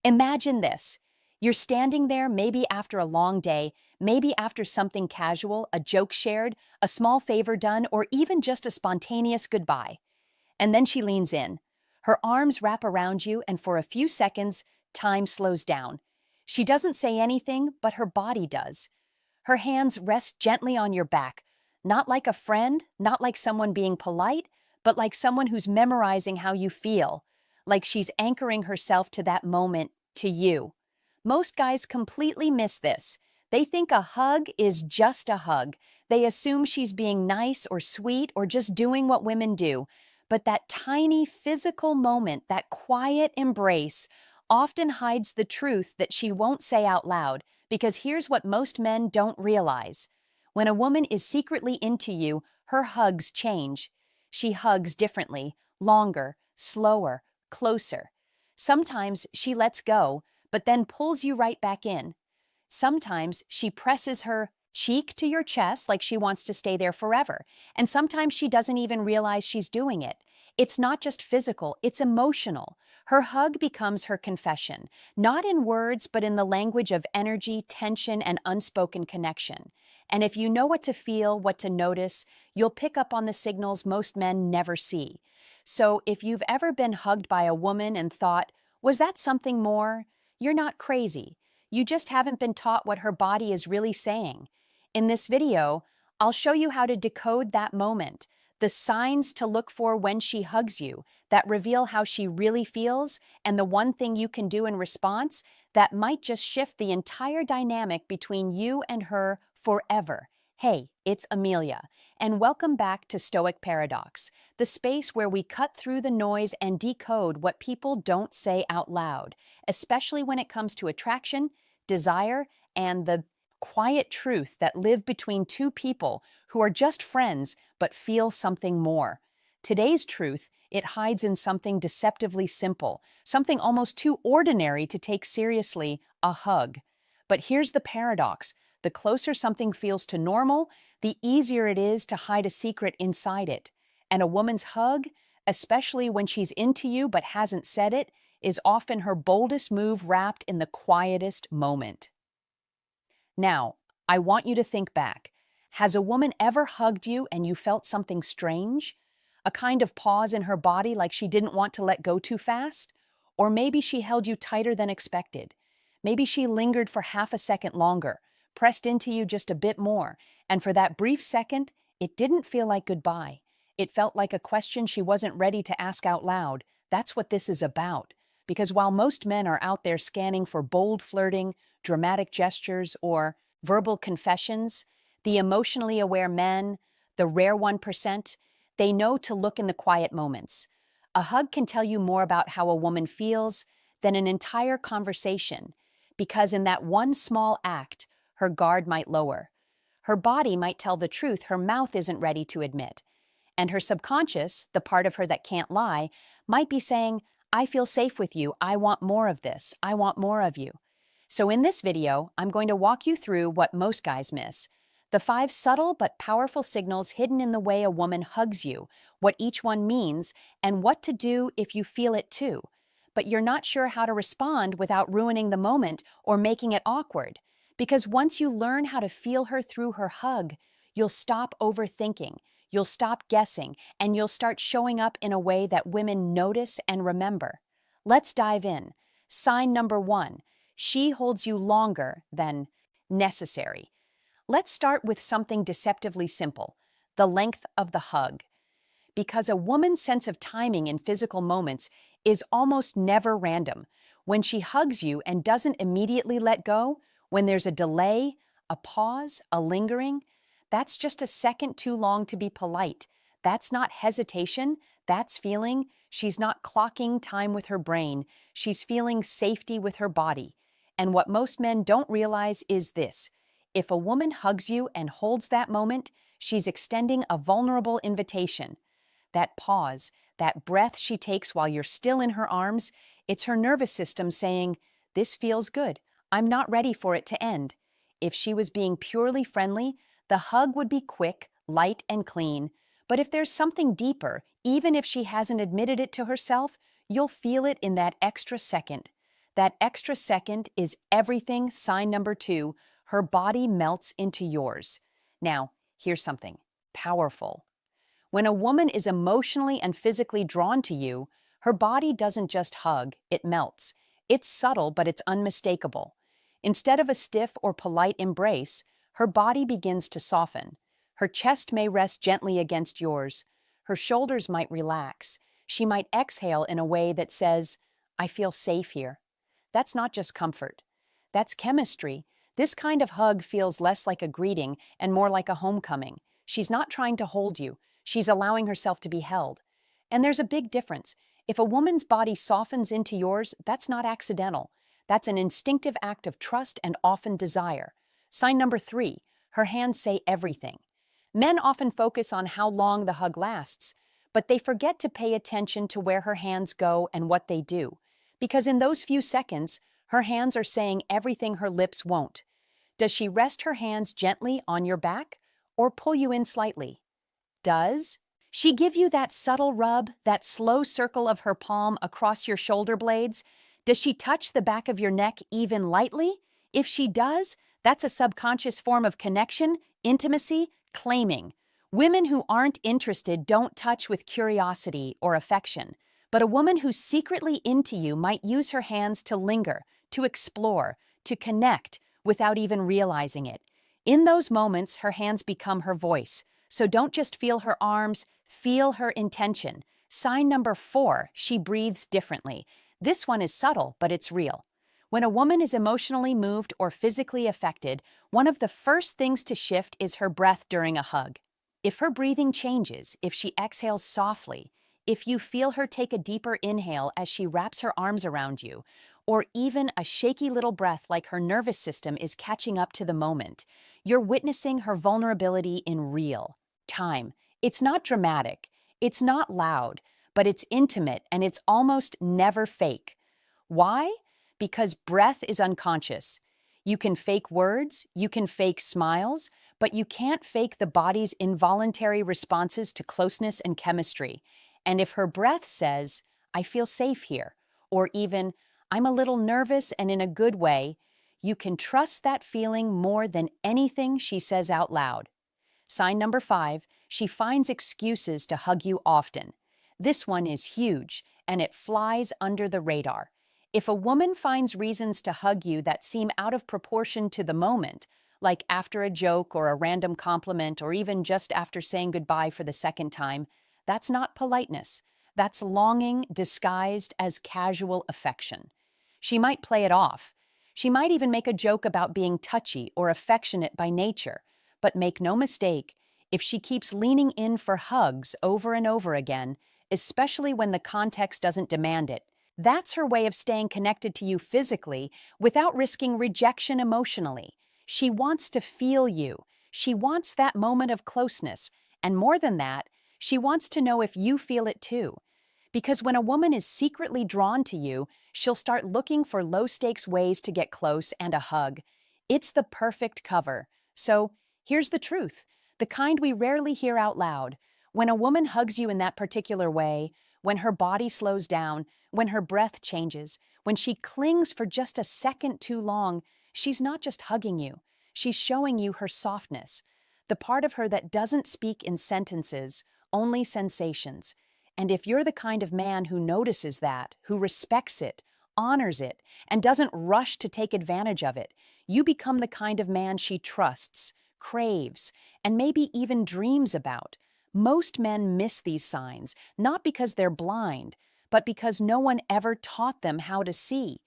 Imagine this. You're standing there, maybe after a long day, maybe after something casual, a joke shared, a small favor done, or even just a spontaneous goodbye. And then she leans in. Her arms wrap around you, and for a few seconds, time slows down. She doesn't say anything, but her body does. Her hands rest gently on your back, not like a friend, not like someone being polite, but like someone who's memorizing how you feel, like she's anchoring herself to that moment, to you. Most guys completely miss this. They think a hug is just a hug. They assume she's being nice or sweet or just doing what women do. But that tiny physical moment, that quiet embrace, often hides the truth that she won't say out loud, because here's what most men don't realize. When a woman is secretly into you, her hugs change. She hugs differently, longer, slower, closer. Sometimes she lets go, but then pulls you right back in. Sometimes she presses her cheek to your chest like she wants to stay there forever, and sometimes she doesn't even realize she's doing it. It's not just physical, it's emotional. Her hug becomes her confession, not in words, but in the language of energy, tension, and unspoken connection. And if you know what to feel, what to notice, you'll pick up on the signals most men never see. So if you've ever been hugged by a woman and thought, was that something more? You're not crazy. You just haven't been taught what her body is really saying. In this video, I'll show you how to decode that moment, the signs to look for when she hugs you that reveal how she really feels, and the one thing you can do in response that might just shift the entire dynamic between you and her forever. Hey, it's Amelia, and welcome back to Stoic Paradox, the space where we cut through the noise and decode what people don't say out loud, especially when it comes to attraction, desire, and the quiet truth that live between two people who are just friends but feel something more. Today's truth, it hides in something deceptively simple, something almost too ordinary to take seriously, a hug. But here's the paradox. The closer something feels to normal, the easier it is to hide a secret inside it. And a woman's hug, especially when she's into you but hasn't said it, is often her boldest move wrapped in the quietest moment. Now, I want you to think back. Has a woman ever hugged you and you felt something strange? A kind of pause in her body like she didn't want to let go too fast? Or maybe she held you tighter than expected. Maybe she lingered for half a second longer, pressed into you just a bit more, and for that brief second, it didn't feel like goodbye. It felt like a question she wasn't ready to ask out loud. That's what this is about. Because while most men are out there scanning for bold flirting, dramatic gestures, or verbal confessions, the emotionally aware men, the rare 1%, they know to look in the quiet moments. A hug can tell you more about how a woman feels than an entire conversation, because in that one small act, her guard might lower. Her body might tell the truth her mouth isn't ready to admit. And her subconscious, the part of her that can't lie, might be saying, I feel safe with you, I want more of this, I want more of you. So in this video, I'm going to walk you through what most guys miss. The 5 subtle but powerful signals hidden in the way a woman hugs you, what each one means, and what to do if you feel it too. But you're not sure how to respond without ruining the moment or making it awkward. Because once you learn how to feel her through her hug, you'll stop overthinking, you'll stop guessing, and you'll start showing up in a way that women notice and remember. Let's dive in. Sign number 1. She holds you longer than necessary. Let's start with something deceptively simple, the length of the hug. Because a woman's sense of timing in physical moments is almost never random. When she hugs you and doesn't immediately let go, when there's a delay, a pause, a lingering, that's just a second too long to be polite. That's not hesitation, that's feeling. She's not clocking time with her brain, she's feeling safety with her body. And what most men don't realize is this. If a woman hugs you and holds that moment, she's extending a vulnerable invitation. That pause, that breath she takes while you're still in her arms, it's her nervous system saying, this feels good, I'm not ready for it to end. If she was being purely friendly, the hug would be quick, light, and clean. But if there's something deeper, even if she hasn't admitted it to herself, you'll feel it in that extra second. That extra second is everything. Sign number 2, her body melts into yours. Now, here's something powerful. When a woman is emotionally and physically drawn to you, her body doesn't just hug, it melts. It's subtle, but it's unmistakable. Instead of a stiff or polite embrace, her body begins to soften. Her chest may rest gently against yours. Her shoulders might relax. She might exhale in a way that says, I feel safe here. That's not just comfort. That's chemistry. This kind of hug feels less like a greeting and more like a homecoming. She's not trying to hold you. She's allowing herself to be held. And there's a big difference. If a woman's body softens into yours, that's not accidental. That's an instinctive act of trust and often desire. Sign number 3, her hands say everything. Men often focus on how long the hug lasts, but they forget to pay attention to where her hands go and what they do. Because in those few seconds, her hands are saying everything her lips won't. Does she rest her hands gently on your back or pull you in slightly? Does she give you that subtle rub, that slow circle of her palm across your shoulder blades? Does she touch the back of your neck even lightly? If she does, that's a subconscious form of connection, intimacy, claiming. Women who aren't interested don't touch with curiosity or affection, but a woman who's secretly into you might use her hands to linger, to explore, to connect without even realizing it. In those moments, her hands become her voice. So don't just feel her arms, feel her intention. Sign number 4, she breathes differently. This one is subtle, but it's real. When a woman is emotionally moved or physically affected, one of the first things to shift is her breath during a hug. If her breathing changes, if she exhales softly, if you feel her take a deeper inhale as she wraps her arms around you, or even a shaky little breath like her nervous system is catching up to the moment, you're witnessing her vulnerability in real time. It's not dramatic, it's not loud, but it's intimate and it's almost never fake. Why? Because breath is unconscious. You can fake words, you can fake smiles, but you can't fake the body's involuntary responses to closeness and chemistry. And if her breath says, I feel safe here, or even, I'm a little nervous and in a good way, you can trust that feeling more than anything she says out loud. Sign number 5, she finds excuses to hug you often. This one is huge, and it flies under the radar. If a woman finds reasons to hug you that seem out of proportion to the moment, like after a joke or a random compliment or even just after saying goodbye for the second time, that's not politeness. That's longing disguised as casual affection. She might play it off. She might even make a joke about being touchy or affectionate by nature. But make no mistake, if she keeps leaning in for hugs over and over again, especially when the context doesn't demand it, that's her way of staying connected to you physically without risking rejection emotionally. She wants to feel you. She wants that moment of closeness. And more than that, she wants to know if you feel it too. Because when a woman is secretly drawn to you, she'll start looking for low-stakes ways to get close and a hug. It's the perfect cover. So, here's the truth, the kind we rarely hear out loud. When a woman hugs you in that particular way, when her body slows down, when her breath changes, when she clings for just a second too long, she's not just hugging you, she's showing you her softness, the part of her that doesn't speak in sentences, only sensations. And if you're the kind of man who notices that, who respects it, honors it, and doesn't rush to take advantage of it, you become the kind of man she trusts, craves, and maybe even dreams about. Most men miss these signs, not because they're blind, but because no one ever taught them how to see.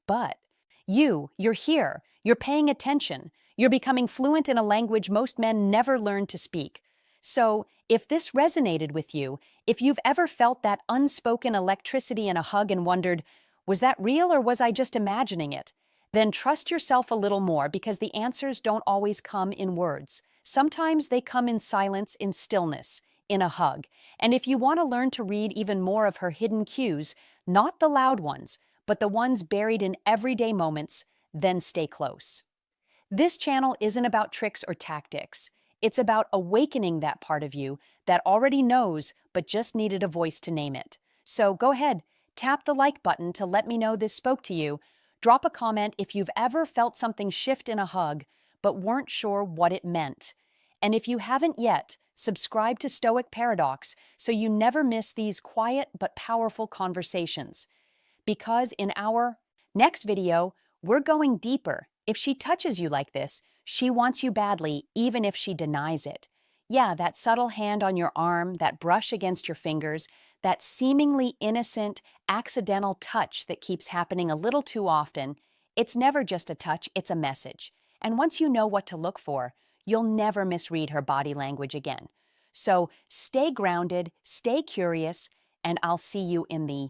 But you're here, you're paying attention, you're becoming fluent in a language most men never learned to speak. So, if this resonated with you, if you've ever felt that unspoken electricity in a hug and wondered, was that real or was I just imagining it? Then trust yourself a little more because the answers don't always come in words. Sometimes they come in silence, in stillness, in a hug. And if you want to learn to read even more of her hidden cues, not the loud ones, but the ones buried in everyday moments, then stay close. This channel isn't about tricks or tactics. It's about awakening that part of you that already knows but just needed a voice to name it. So go ahead, tap the like button to let me know this spoke to you. Drop a comment if you've ever felt something shift in a hug, but weren't sure what it meant. And if you haven't yet, subscribe to Stoic Paradox so you never miss these quiet but powerful conversations. Because in our next video, we're going deeper. If she touches you like this, she wants you badly, even if she denies it. Yeah, that subtle hand on your arm, that brush against your fingers, that seemingly innocent, accidental touch that keeps happening a little too often, it's never just a touch, it's a message. And once you know what to look for, you'll never misread her body language again. So stay grounded, stay curious, and I'll see you in the